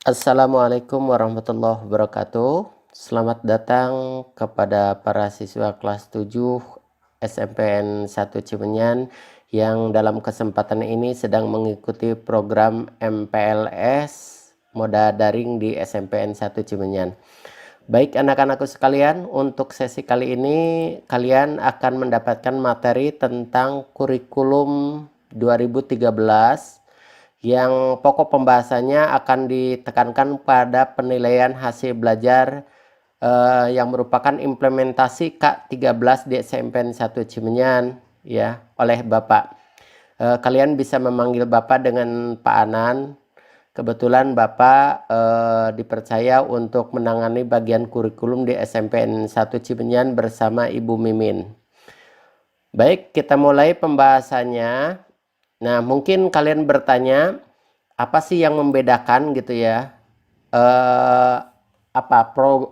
Assalamualaikum warahmatullahi wabarakatuh. Selamat datang kepada para siswa kelas 7 SMPN 1 Cimenyan yang dalam kesempatan ini sedang mengikuti program MPLS Moda Daring di SMPN 1 Cimenyan. Baik anak-anakku sekalian, untuk sesi kali ini kalian akan mendapatkan materi tentang kurikulum 2013 yang pokok pembahasannya akan ditekankan pada penilaian hasil belajar yang merupakan implementasi K13 di SMPN 1 Cimenyan ya oleh Bapak. Kalian bisa memanggil Bapak dengan Pak Anan. Kebetulan Bapak dipercaya untuk menangani bagian kurikulum di SMPN 1 Cimenyan bersama Ibu Mimin. Baik, kita mulai pembahasannya. Nah, mungkin kalian bertanya, apa sih yang membedakan gitu ya?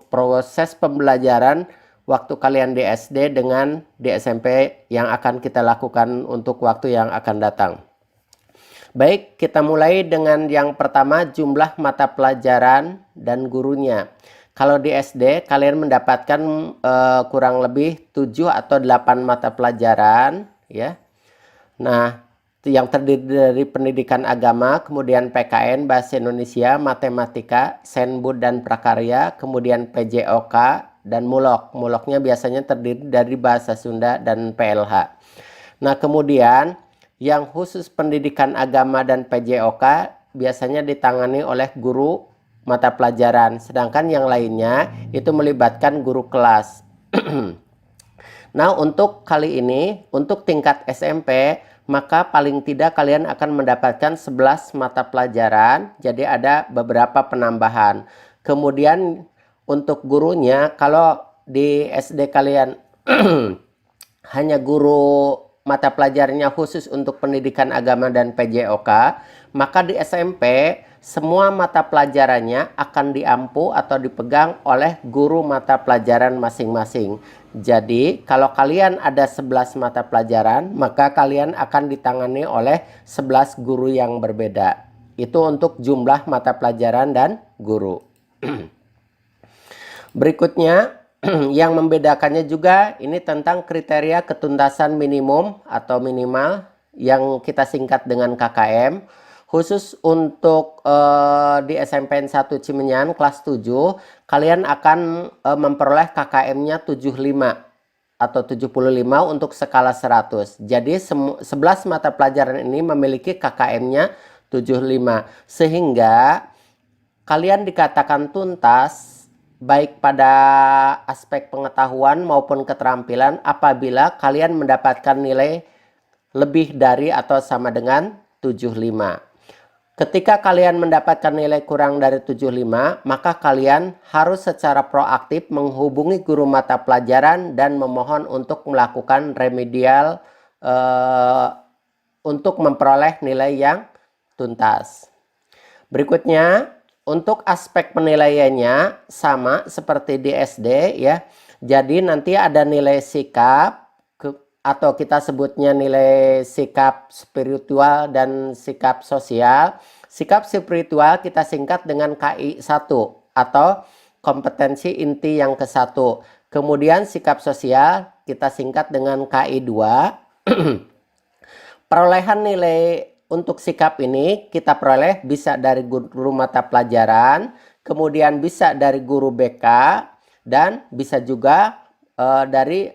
Proses pembelajaran waktu kalian di SD dengan di SMP yang akan kita lakukan untuk waktu yang akan datang. Baik, kita mulai dengan yang pertama, jumlah mata pelajaran dan gurunya. Kalau di SD kalian mendapatkan kurang lebih 7 atau 8 mata pelajaran ya. Nah, yang terdiri dari pendidikan agama, kemudian PKN, bahasa Indonesia, matematika, senbud dan prakarya, kemudian PJOK dan mulok. Muloknya biasanya terdiri dari bahasa Sunda dan PLH. Nah, kemudian yang khusus pendidikan agama dan PJOK biasanya ditangani oleh guru mata pelajaran, sedangkan yang lainnya itu melibatkan guru kelas. Nah, untuk kali ini, untuk tingkat SMP, maka paling tidak kalian akan mendapatkan 11 mata pelajaran, jadi ada beberapa penambahan. Kemudian untuk gurunya, kalau di SD kalian hanya guru mata pelajarannya khusus untuk pendidikan agama dan PJOK, maka di SMP semua mata pelajarannya akan diampu atau dipegang oleh guru mata pelajaran masing-masing. Jadi kalau kalian ada 11 mata pelajaran, maka kalian akan ditangani oleh 11 guru yang berbeda. Itu untuk jumlah mata pelajaran dan guru. Berikutnya yang membedakannya juga ini tentang kriteria ketuntasan minimum atau minimal yang kita singkat dengan KKM. Khusus untuk di SMPN 1 Cimenyan kelas 7, kalian akan memperoleh KKM-nya 75 atau 75 untuk skala 100. Jadi 11 mata pelajaran ini memiliki KKM-nya 75. Sehingga kalian dikatakan tuntas baik pada aspek pengetahuan maupun keterampilan apabila kalian mendapatkan nilai lebih dari atau sama dengan 75. Ketika kalian mendapatkan nilai kurang dari 75, maka kalian harus secara proaktif menghubungi guru mata pelajaran dan memohon untuk melakukan remedial untuk memperoleh nilai yang tuntas. Berikutnya, untuk aspek penilaiannya sama seperti di SD ya. Jadi nanti ada nilai sikap atau kita sebutnya nilai sikap spiritual dan sikap sosial. Sikap spiritual kita singkat dengan KI 1 atau kompetensi inti yang ke-1. Kemudian sikap sosial kita singkat dengan KI 2. Perolehan nilai untuk sikap ini kita peroleh bisa dari guru mata pelajaran, kemudian bisa dari guru BK, dan bisa juga dari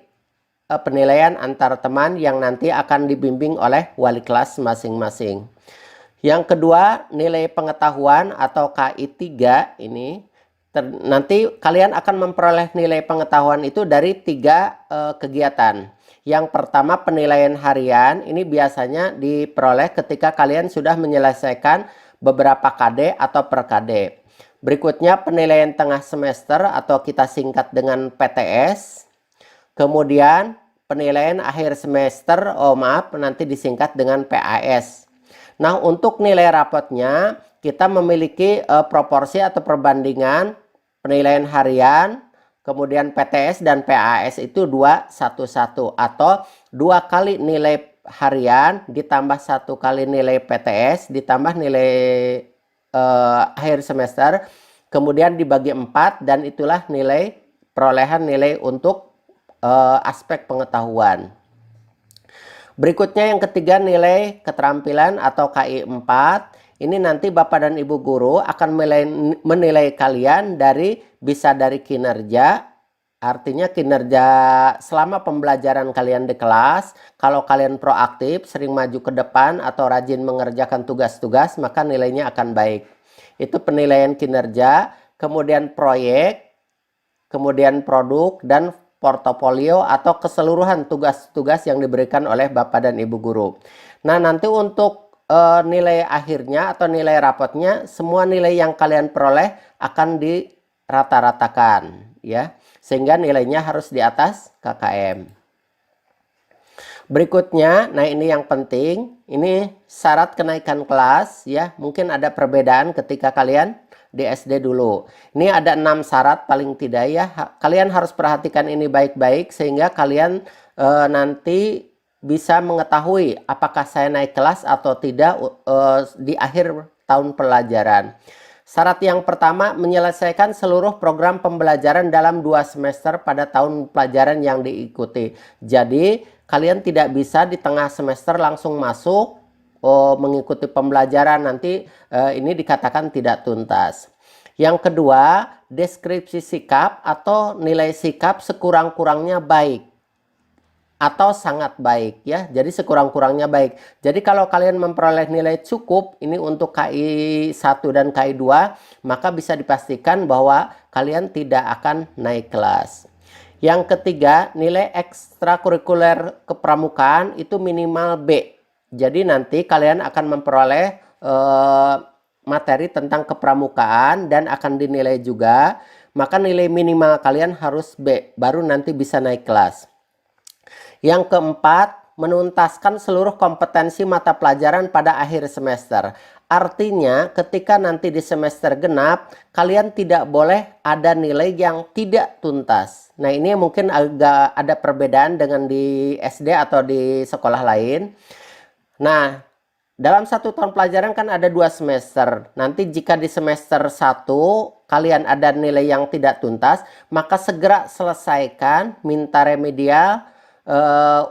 penilaian antar teman yang nanti akan dibimbing oleh wali kelas masing-masing. Yang kedua, nilai pengetahuan atau KI 3 ini nanti kalian akan memperoleh nilai pengetahuan itu dari 3 kegiatan. Yang pertama, penilaian harian ini biasanya diperoleh ketika kalian sudah menyelesaikan beberapa KD atau per KD. Berikutnya, penilaian tengah semester atau kita singkat dengan PTS. Kemudian penilaian akhir semester, nanti disingkat dengan PAS. Nah, untuk nilai rapotnya kita memiliki proporsi atau perbandingan penilaian harian, kemudian PTS dan PAS itu 2:1 atau 2 kali nilai harian ditambah 1 kali nilai PTS ditambah nilai akhir semester, kemudian dibagi 4, dan itulah nilai perolehan nilai untuk aspek pengetahuan. Berikutnya yang ketiga, nilai keterampilan atau KI 4. Ini nanti Bapak dan Ibu guru akan menilai kalian bisa dari kinerja, artinya kinerja selama pembelajaran kalian di kelas. Kalau kalian proaktif, sering maju ke depan atau rajin mengerjakan tugas-tugas, maka nilainya akan baik. Itu penilaian kinerja, kemudian proyek, kemudian produk, dan portofolio atau keseluruhan tugas-tugas yang diberikan oleh Bapak dan Ibu guru. Nah, nanti untuk nilai akhirnya atau nilai rapotnya, semua nilai yang kalian peroleh akan dirata-ratakan, ya, sehingga nilainya harus di atas KKM. Berikutnya, nah ini yang penting, ini syarat kenaikan kelas, ya. Mungkin ada perbedaan ketika kalian di SD dulu. Ini ada 6 syarat paling tidak, ya. Kalian harus perhatikan ini baik-baik sehingga kalian nanti bisa mengetahui apakah saya naik kelas atau tidak di akhir tahun pelajaran. Syarat yang pertama, menyelesaikan seluruh program pembelajaran dalam 2 semester pada tahun pelajaran yang diikuti. Jadi, kalian tidak bisa di tengah semester langsung masuk mengikuti pembelajaran, nanti ini dikatakan tidak tuntas. Yang kedua, deskripsi sikap atau nilai sikap sekurang-kurangnya baik atau sangat baik, ya. Jadi sekurang-kurangnya baik. Jadi kalau kalian memperoleh nilai cukup ini untuk KI 1 dan KI 2, maka bisa dipastikan bahwa kalian tidak akan naik kelas. Yang ketiga, nilai ekstrakurikuler kepramukaan itu minimal B. Jadi nanti kalian akan memperoleh materi tentang kepramukaan dan akan dinilai juga, maka nilai minimal kalian harus B, baru nanti bisa naik kelas. Yang keempat, menuntaskan seluruh kompetensi mata pelajaran pada akhir semester. Artinya ketika nanti di semester genap, kalian tidak boleh ada nilai yang tidak tuntas. Nah, ini mungkin agak ada perbedaan dengan di SD atau di sekolah lain. Nah, dalam 1 tahun pelajaran kan ada 2 semester. Nanti jika di semester 1 kalian ada nilai yang tidak tuntas, maka segera selesaikan, minta remedial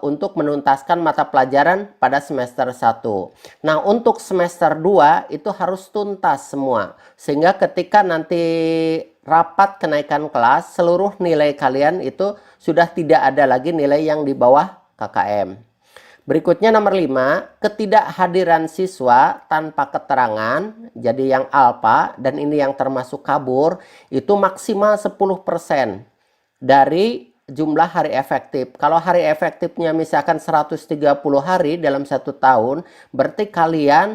untuk menuntaskan mata pelajaran pada semester 1. Nah, untuk semester 2 itu harus tuntas semua. Sehingga ketika nanti rapat kenaikan kelas, seluruh nilai kalian itu sudah tidak ada lagi nilai yang di bawah KKM. Berikutnya nomor 5, ketidakhadiran siswa tanpa keterangan, jadi yang alpa, dan ini yang termasuk kabur, itu maksimal 10% dari jumlah hari efektif. Kalau hari efektifnya misalkan 130 hari dalam 1 tahun, berarti kalian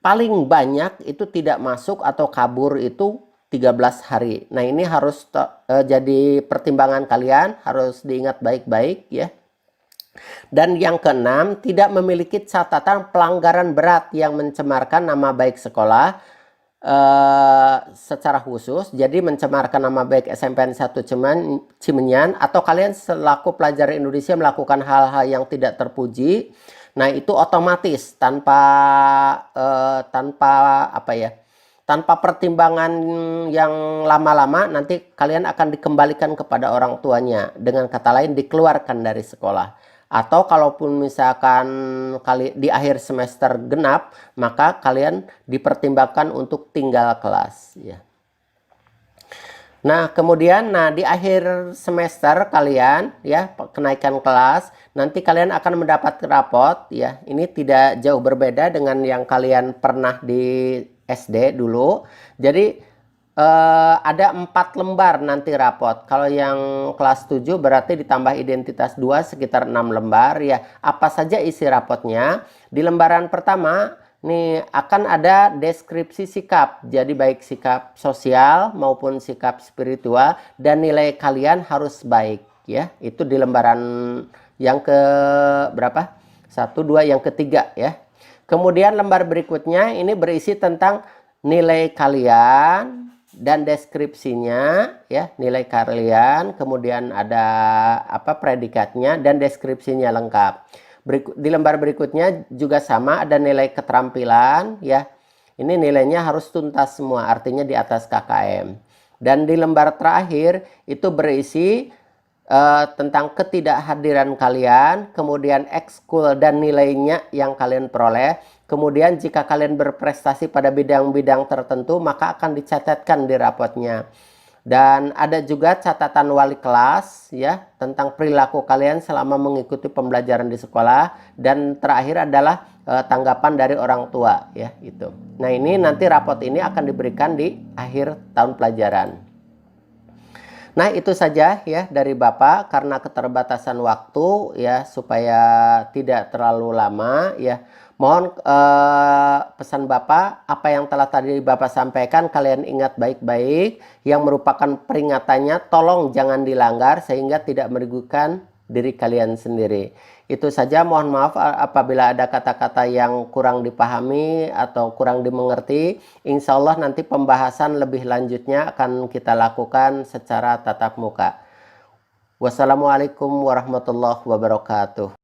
paling banyak itu tidak masuk atau kabur itu 13 hari. Nah, ini harus jadi pertimbangan kalian, harus diingat baik-baik, ya. Dan yang keenam, tidak memiliki catatan pelanggaran berat yang mencemarkan nama baik sekolah secara khusus. Jadi mencemarkan nama baik SMPN 1 Cimenyan, atau kalian selaku pelajar Indonesia melakukan hal-hal yang tidak terpuji. Nah, itu otomatis tanpa tanpa pertimbangan yang lama-lama, nanti kalian akan dikembalikan kepada orang tuanya. Dengan kata lain, dikeluarkan dari sekolah. Atau kalaupun misalkan di akhir semester genap, maka kalian dipertimbangkan untuk tinggal kelas, ya. Nah, kemudian di akhir semester kalian, ya, kenaikan kelas, nanti kalian akan mendapat rapot, ya. Ini tidak jauh berbeda dengan yang kalian pernah di SD dulu. Jadi ada 4 lembar nanti rapot. Kalau yang kelas 7 berarti ditambah identitas 2 sekitar 6 lembar, ya. Apa saja isi rapotnya? Di lembaran pertama nih akan ada deskripsi sikap. Jadi baik sikap sosial maupun sikap spiritual, dan nilai kalian harus baik, ya. Itu di lembaran yang ke berapa? 1, 2, yang ketiga, ya. Kemudian lembar berikutnya ini berisi tentang nilai kalian dan deskripsinya, ya, nilai kalian, kemudian ada predikatnya dan deskripsinya lengkap. Di lembar berikutnya juga sama, ada nilai keterampilan, ya. Ini nilainya harus tuntas semua, artinya di atas KKM. Dan di lembar terakhir itu berisi tentang ketidakhadiran kalian, kemudian ekskul dan nilainya yang kalian peroleh. Kemudian jika kalian berprestasi pada bidang-bidang tertentu, maka akan dicatatkan di rapotnya. Dan ada juga catatan wali kelas ya tentang perilaku kalian selama mengikuti pembelajaran di sekolah. Dan terakhir adalah tanggapan dari orang tua ya itu. Nah, ini nanti rapot ini akan diberikan di akhir tahun pelajaran. Nah, itu saja ya dari Bapak, karena keterbatasan waktu ya, supaya tidak terlalu lama ya. Mohon pesan Bapak, apa yang telah tadi Bapak sampaikan kalian ingat baik-baik. Yang merupakan peringatannya tolong jangan dilanggar sehingga tidak merugikan diri kalian sendiri. Itu saja, mohon maaf apabila ada kata-kata yang kurang dipahami atau kurang dimengerti. Insya Allah nanti pembahasan lebih lanjutnya akan kita lakukan secara tatap muka. Wassalamualaikum warahmatullahi wabarakatuh.